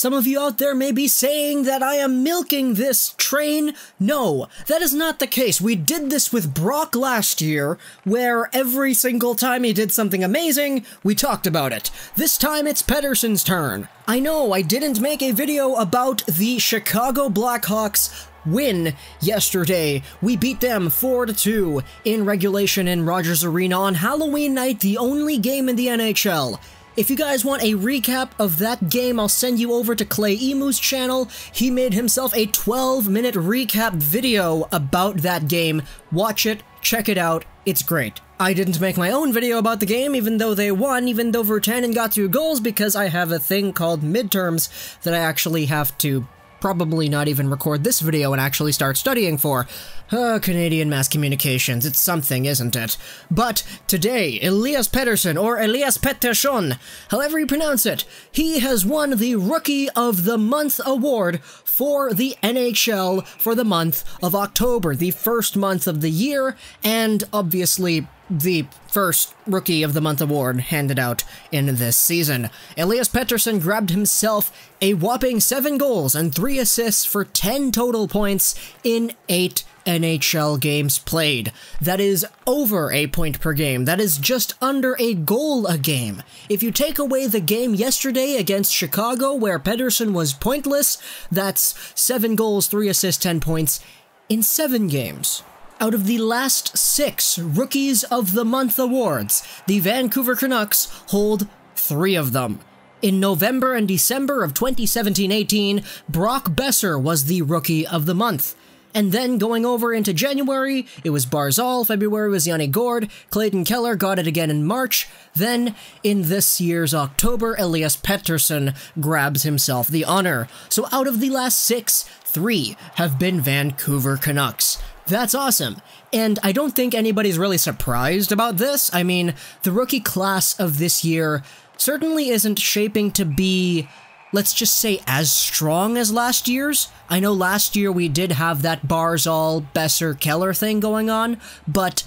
Some of you out there may be saying that I am milking this train. No, that is not the case. We did this with Brock last year, where every single time he did something amazing, we talked about it. This time it's Pettersson's turn. I know I didn't make a video about the Chicago Blackhawks win yesterday. We beat them 4-2 in regulation in Rogers Arena on Halloween night, the only game in the NHL. If you guys want a recap of that game, I'll send you over to Clay Emu's channel. He made himself a 12-minute recap video about that game. Watch it, check it out, it's great. I didn't make my own video about the game, even though they won, even though Virtanen got 2 goals, because I have a thing called midterms that I actually have to probably not even record this video and actually start studying for. Canadian mass communications, it's something, isn't it? But today, Elias Pettersson, or Elias Pettersson, however you pronounce it, he has won the Rookie of the Month award for the NHL for the month of October, the first month of the year, and obviously the first Rookie of the Month award handed out in this season. Elias Pettersson grabbed himself a whopping 7 goals and 3 assists for 10 total points in 8 NHL games played. That is over a point per game. That is just under a goal a game. If you take away the game yesterday against Chicago where Pettersson was pointless, that's 7 goals, 3 assists, 10 points in 7 games. Out of the last 6 Rookies of the Month awards, the Vancouver Canucks hold 3 of them. In November and December of 2017-18, Brock Boeser was the Rookie of the Month. And then going over into January, it was Barzal, February was Yanni Gourde, Clayton Keller got it again in March, then in this year's October, Elias Pettersson grabs himself the honor. So out of the last 6, 3 have been Vancouver Canucks. That's awesome, and I don't think anybody's really surprised about this. I mean, the rookie class of this year certainly isn't shaping to be, let's just say, as strong as last year's. I know last year we did have that Barzal, Boeser, Keller thing going on, but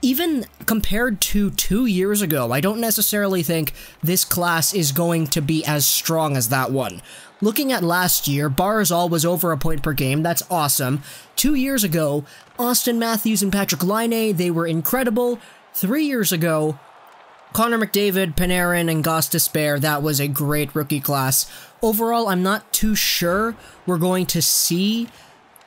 even compared to 2 years ago, I don't necessarily think this class is going to be as strong as that one. Looking at last year, Barzal was over a point per game, that's awesome. 2 years ago, Austin Matthews and Patrick Laine, they were incredible. 3 years ago, Connor McDavid, Panarin, and Goss Despair, that was a great rookie class. Overall, I'm not too sure we're going to see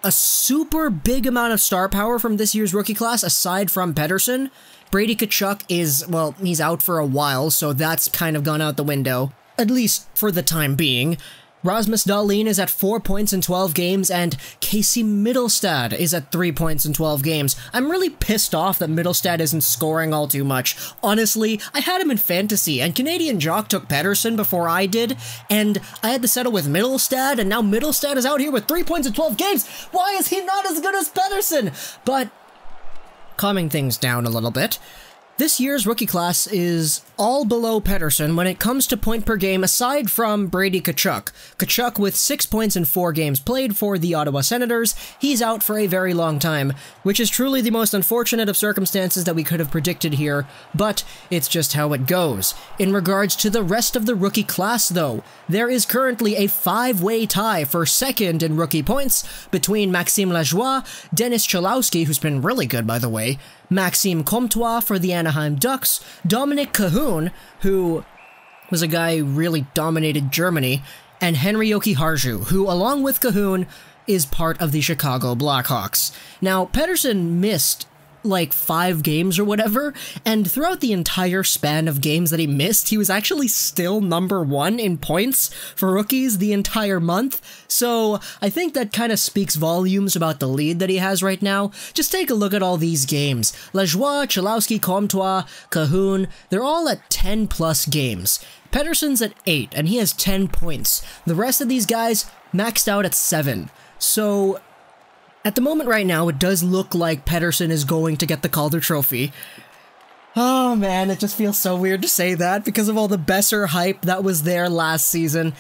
a super big amount of star power from this year's rookie class, aside from Pettersson. Brady Tkachuk is, well, he's out for a while, so that's kind of gone out the window, at least for the time being. Rasmus Dahlin is at 4 points in 12 games, and Casey Mittelstadt is at 3 points in 12 games. I'm really pissed off that Mittelstadt isn't scoring all too much. Honestly, I had him in fantasy, and Canadian Jock took Pettersson before I did, and I had to settle with Mittelstadt, and now Mittelstadt is out here with 3 points in 12 games. Why is he not as good as Pettersson? But calming things down a little bit, this year's rookie class is all below Pettersson when it comes to point per game, aside from Brady Tkachuk. Tkachuk with 6 points in 4 games played for the Ottawa Senators. He's out for a very long time, which is truly the most unfortunate of circumstances that we could have predicted here, but it's just how it goes. In regards to the rest of the rookie class, though, there is currently a 5-way tie for second in rookie points between Maxime Lajoie, Dennis Cholowski, who's been really good by the way, Maxime Comtois for the Anaheim Ducks, Dominic Cahoon, who was a guy who really dominated Germany, and Henry-Yoki Harju, who, along with Cahoon, is part of the Chicago Blackhawks. Now, Pettersson missed like 5 games or whatever, and throughout the entire span of games that he missed, he was actually still #1 in points for rookies the entire month, so I think that kind of speaks volumes about the lead that he has right now. Just take a look at all these games. Lajoie, Cholowski, Comtois, Cahoon, they're all at 10+ games. Pettersson's at 8, and he has 10 points. The rest of these guys maxed out at 7. So at the moment right now, it does look like Pettersson is going to get the Calder Trophy. Oh man, it just feels so weird to say that because of all the Boeser hype that was there last season.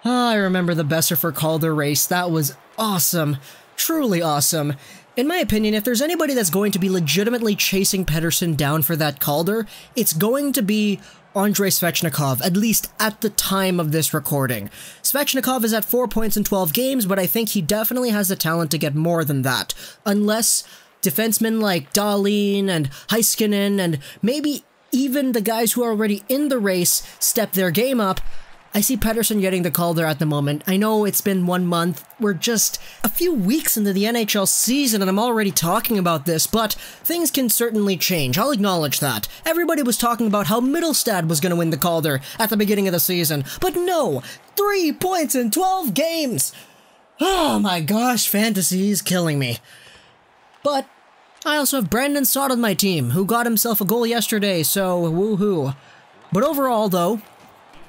I remember the Boeser for Calder race. That was awesome. Truly awesome. In my opinion, if there's anybody that's going to be legitimately chasing Pettersson down for that Calder, it's going to be Andrei Svechnikov, at least at the time of this recording. Svechnikov is at 4 points in 12 games, but I think he definitely has the talent to get more than that, unless defensemen like Dahlin and Heiskanen and maybe even the guys who are already in the race step their game up. I see Pettersson getting the Calder at the moment. I know it's been 1 month. We're just a few weeks into the NHL season and I'm already talking about this, but things can certainly change. I'll acknowledge that. Everybody was talking about how Middlestad was going to win the Calder at the beginning of the season, but no! 3 points in 12 games! Oh my gosh, fantasy is killing me. But I also have Brandon Saad on my team, who got himself a goal yesterday, so woohoo. But overall, though,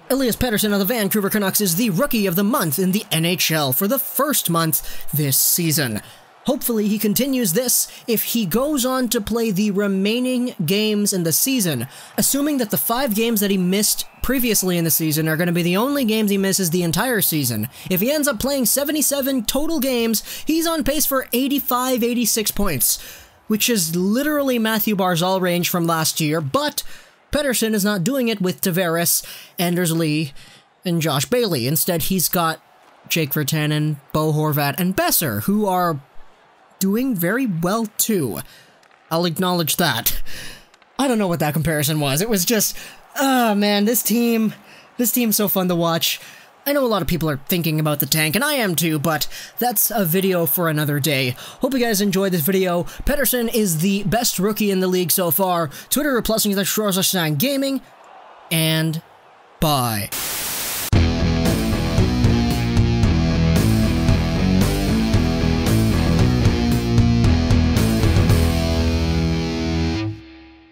Elias Pettersson of the Vancouver Canucks is the Rookie of the Month in the NHL for the first month this season. Hopefully he continues this if he goes on to play the remaining games in the season, assuming that the 5 games that he missed previously in the season are going to be the only games he misses the entire season. If he ends up playing 77 total games, he's on pace for 85, 86 points, which is literally Matthew Barzal range from last year, but Pettersson is not doing it with Tavares, Anders Lee, and Josh Bailey. Instead, he's got Jake Virtanen, Bo Horvat, and Besser, who are doing very well too. I'll acknowledge that. I don't know what that comparison was. It was just, oh man, this team's so fun to watch. I know a lot of people are thinking about the tank, and I am too, but that's a video for another day. Hope you guys enjoyed this video. Pettersson is the best rookie in the league so far. Twitter replacing the Gaming, and bye.